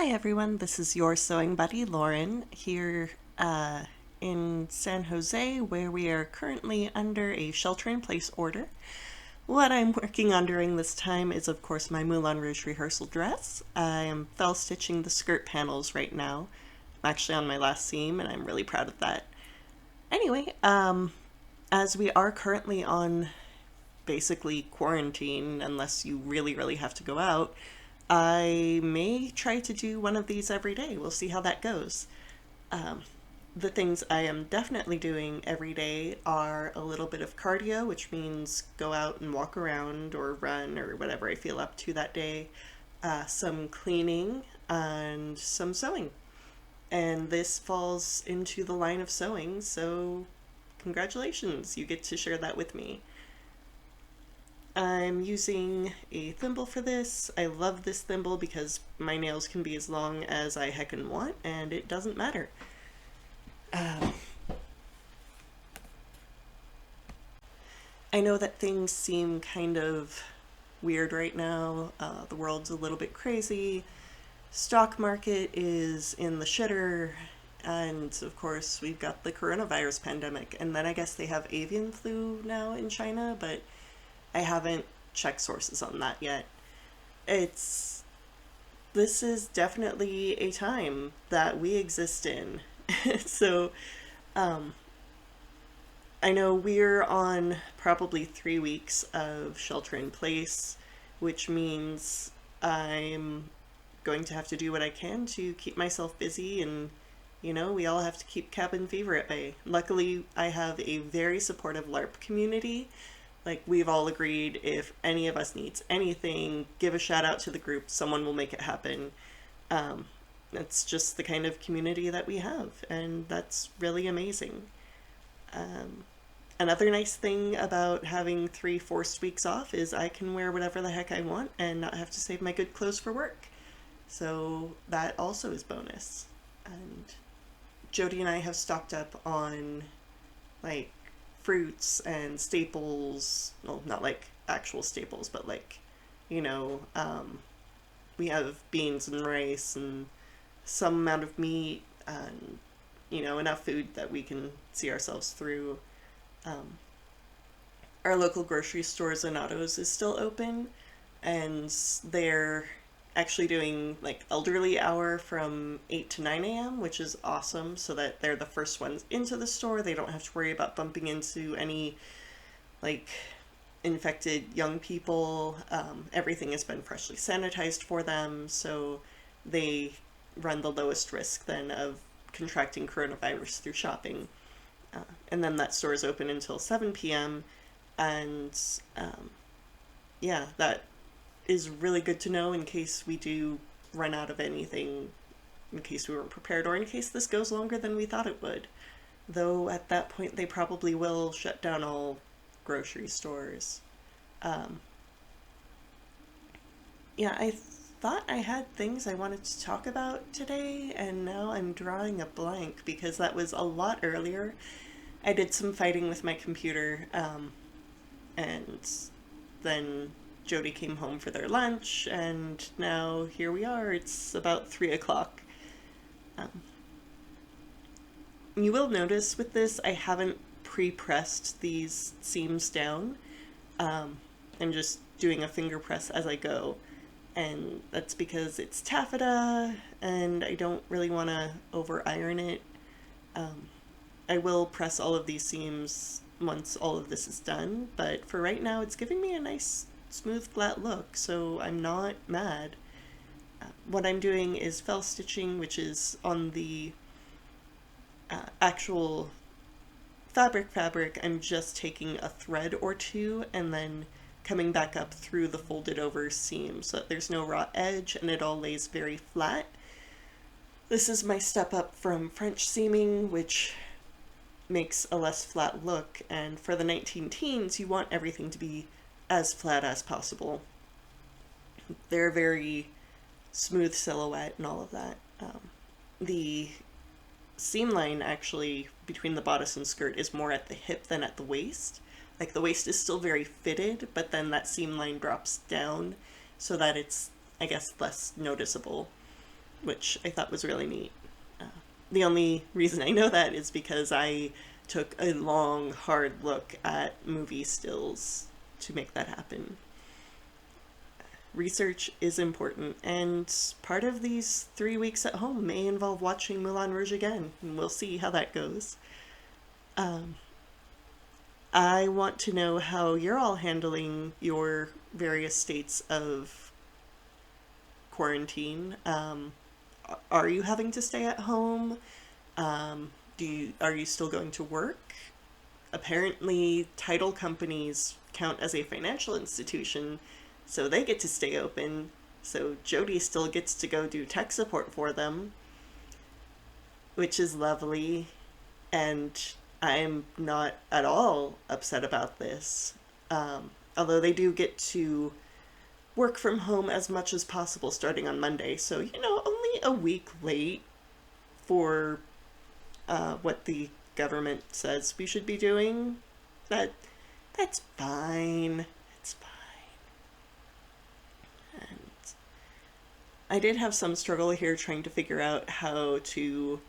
Hi everyone, this is your sewing buddy Lauren here in San Jose, where we are currently under a shelter-in-place order. What I'm working on during this time is, of course, my Moulin Rouge Rehearsal Dress. I am fell stitching the skirt panels right now. I'm actually on my last seam, and I'm really proud of that. Anyway, as we are currently on basically quarantine, unless you really, really have to go out, I may try to do one of these every day. We'll see how that goes. Um, the things I am definitely doing every day are a little bit of cardio, which means go out and walk around or run or whatever I feel up to that day, some cleaning, and some sewing. And this falls into the line of sewing, so congratulations, you get to share that with me. I'm using a thimble for this. I love this thimble because my nails can be as long as I heckin' want and it doesn't matter. Um, I know that things seem kind of weird right now. The world's a little bit crazy. Stock market is in the shitter. And of course, we've got the coronavirus pandemic. And then I guess they have avian flu now in China, but I haven't checked sources on that yet. It's This is definitely a time that we exist in. So, um, I know we're on probably 3 weeks of shelter in place, which means I'm going to have to do what I can to keep myself busy and we all have to keep cabin fever at bay. Luckily, I have a very supportive LARP community. Like, we've all agreed if any of us needs anything, give a shout out to the group, someone will make it happen. Um, it's just the kind of community that we have, and that's really amazing. Um, Another nice thing about having 3 forced weeks off is I can wear whatever the heck I want and not have to save my good clothes for work. So that also is bonus. And Jody and I have stocked up on like fruits and staples. Well, not like actual staples, but like, you know, um, we have beans and rice and some amount of meat and, enough food that we can see ourselves through. Um, our local grocery store, Zanotto's, is still open, and they're actually doing like elderly hour from 8 to 9 a.m., which is awesome, so that they're the first ones into the store. They don't have to worry about bumping into any like infected young people. Everything has been freshly sanitized for them, so they run the lowest risk then of contracting coronavirus through shopping. And then that store is open until 7 p.m. And yeah, that is really good to know in case we do run out of anything, in case we weren't prepared, or in case this goes longer than we thought it would. Though at that point, they probably will shut down all grocery stores. Um, yeah, I thought I had things I wanted to talk about today, and now I'm drawing a blank because that was a lot earlier. I did some fighting with my computer, and then Jody came home for their lunch, and now here we are. It's about 3 o'clock. Um, you will notice with this, I haven't pre-pressed these seams down. Um, I'm just doing a finger press as I go, and that's because it's taffeta, and I don't really want to over iron it. Um, I will press all of these seams once all of this is done, but for right now it's giving me a nice smooth flat look, so I'm not mad. What I'm doing is fell stitching, which is on the actual fabric. I'm just taking a thread or two and then coming back up through the folded over seam so that there's no raw edge and it all lays very flat. This is my step up from French seaming, which makes a less flat look, and for the 19 teens you want everything to be as flat as possible. They're very smooth silhouette and all of that. The seam line actually between the bodice and skirt is more at the hip than at the waist. Like, the waist is still very fitted, but then that seam line drops down so that it's, I guess, less noticeable. which I thought was really neat. Uh, the only reason I know that is because I took a long, hard look at movie stills to make that happen. Research is important, and part of these 3 weeks at home may involve watching Moulin Rouge again, and we'll see how that goes. Um, I want to know how you're all handling your various states of quarantine. Are you having to stay at home? Are you still going to work? Apparently, title companies count as a financial institution, so they get to stay open. So Jody still gets to go do tech support for them, which is lovely. And I'm not at all upset about this. Although they do get to work from home as much as possible starting on Monday. So, only a week late for what the government says we should be doing. That's fine. It's fine. And I did have some struggle here trying to figure out how to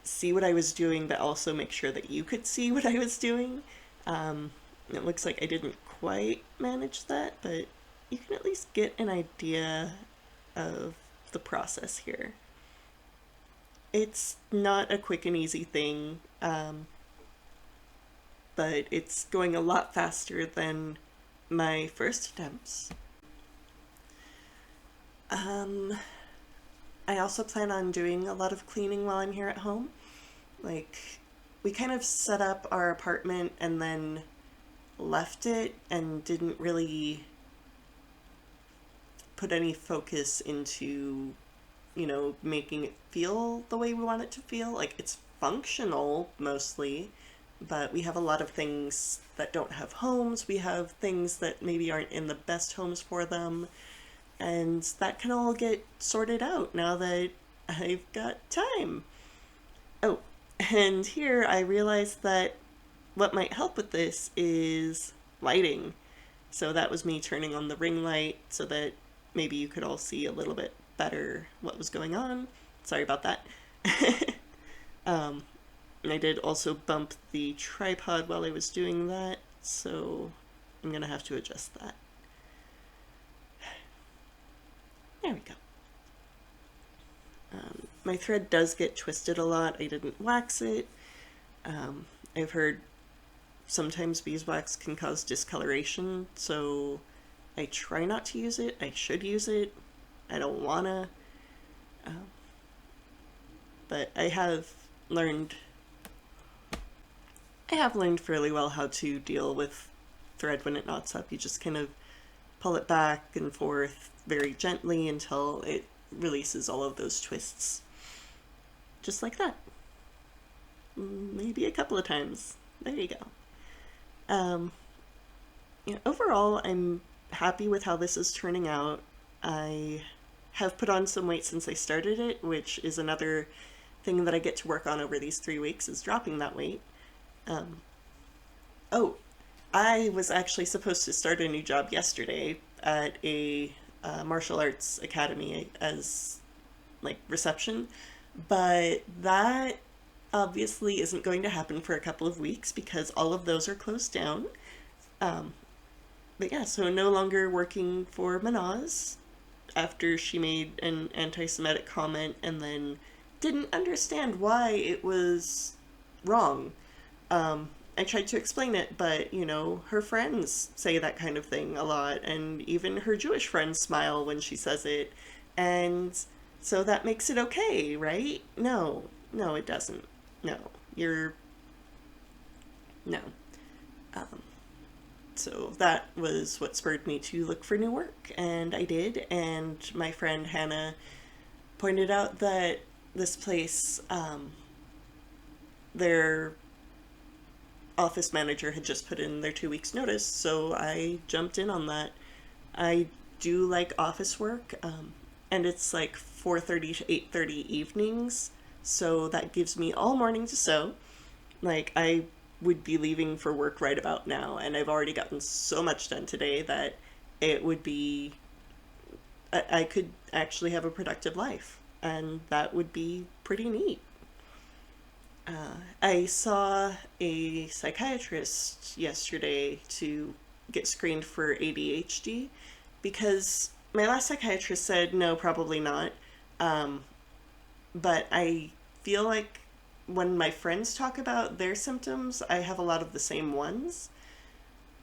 see what I was doing, but also make sure that you could see what I was doing. It looks like I didn't quite manage that, but you can at least get an idea of the process here. It's not a quick and easy thing, but it's going a lot faster than my first attempts. Um, I also plan on doing a lot of cleaning while I'm here at home. Like, we kind of set up our apartment and then left it and didn't really put any focus into, making it feel the way we want it to feel. Like, it's functional mostly, but we have a lot of things that don't have homes. We have things that maybe aren't in the best homes for them. And that can all get sorted out now that I've got time. Oh, and here I realized that what might help with this is lighting. So that was me turning on the ring light so that maybe you could all see a little bit better what was going on. Sorry about that. And I did also bump the tripod while I was doing that, so I'm gonna have to adjust that. There we go. My thread does get twisted a lot. I didn't wax it. I've heard sometimes beeswax can cause discoloration, so I try not to use it. I should use it. I don't wanna. But learned I have learned fairly well how to deal with thread when it knots up. You just kind of pull it back and forth very gently until it releases all of those twists. Just like that. Maybe a couple of times. There you go. Overall, I'm happy with how this is turning out. I have put on some weight since I started it, which is another thing that I get to work on over these 3 weeks, is dropping that weight. Oh, I was actually supposed to start a new job yesterday at a martial arts academy as reception, but that obviously isn't going to happen for a couple of weeks because all of those are closed down. But yeah, so no longer working for Manaz after she made an anti-Semitic comment and then didn't understand why it was wrong. I tried to explain it, but, her friends say that kind of thing a lot, and even her Jewish friends smile when she says it, and so that makes it okay, right? No, it doesn't. No, no. So that was what spurred me to look for new work, and I did, and my friend Hannah pointed out that this place, their office manager had just put in their 2 weeks notice, so I jumped in on that. I do like office work, and it's 4:30 to 8:30 evenings, so that gives me all morning to sew. I would be leaving for work right about now, and I've already gotten so much done today that it would be I could actually have a productive life. And that would be pretty neat. I saw a psychiatrist yesterday to get screened for ADHD because my last psychiatrist said no, probably not. Um, but I feel like when my friends talk about their symptoms, I have a lot of the same ones.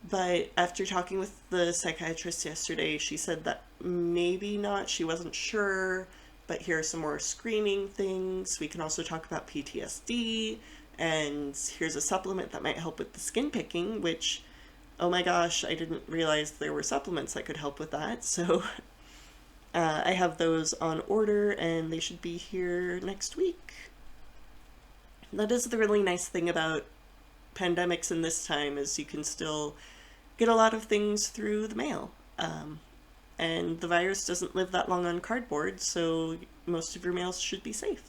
But after talking with the psychiatrist yesterday, she said that maybe not. She wasn't sure, but here are some more screening things. We can also talk about PTSD, and here's a supplement that might help with the skin picking, which, oh my gosh, I didn't realize there were supplements that could help with that. So I have those on order, and they should be here next week. That is the really nice thing about pandemics in this time is you can still get a lot of things through the mail. And the virus doesn't live that long on cardboard, so most of your mails should be safe.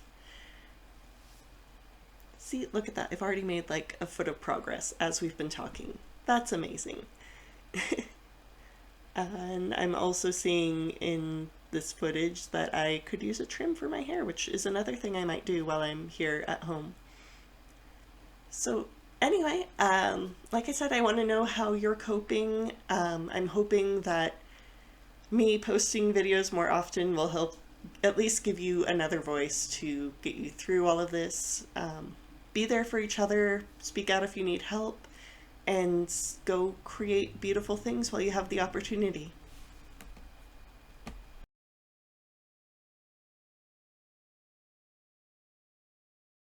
See, look at that. I've already made like a foot of progress as we've been talking. That's amazing. And I'm also seeing in this footage that I could use a trim for my hair, which is another thing I might do while I'm here at home. So anyway, like I said, I want to know how you're coping. I'm hoping that me posting videos more often will help at least give you another voice to get you through all of this. Be there for each other, speak out if you need help, and go create beautiful things while you have the opportunity.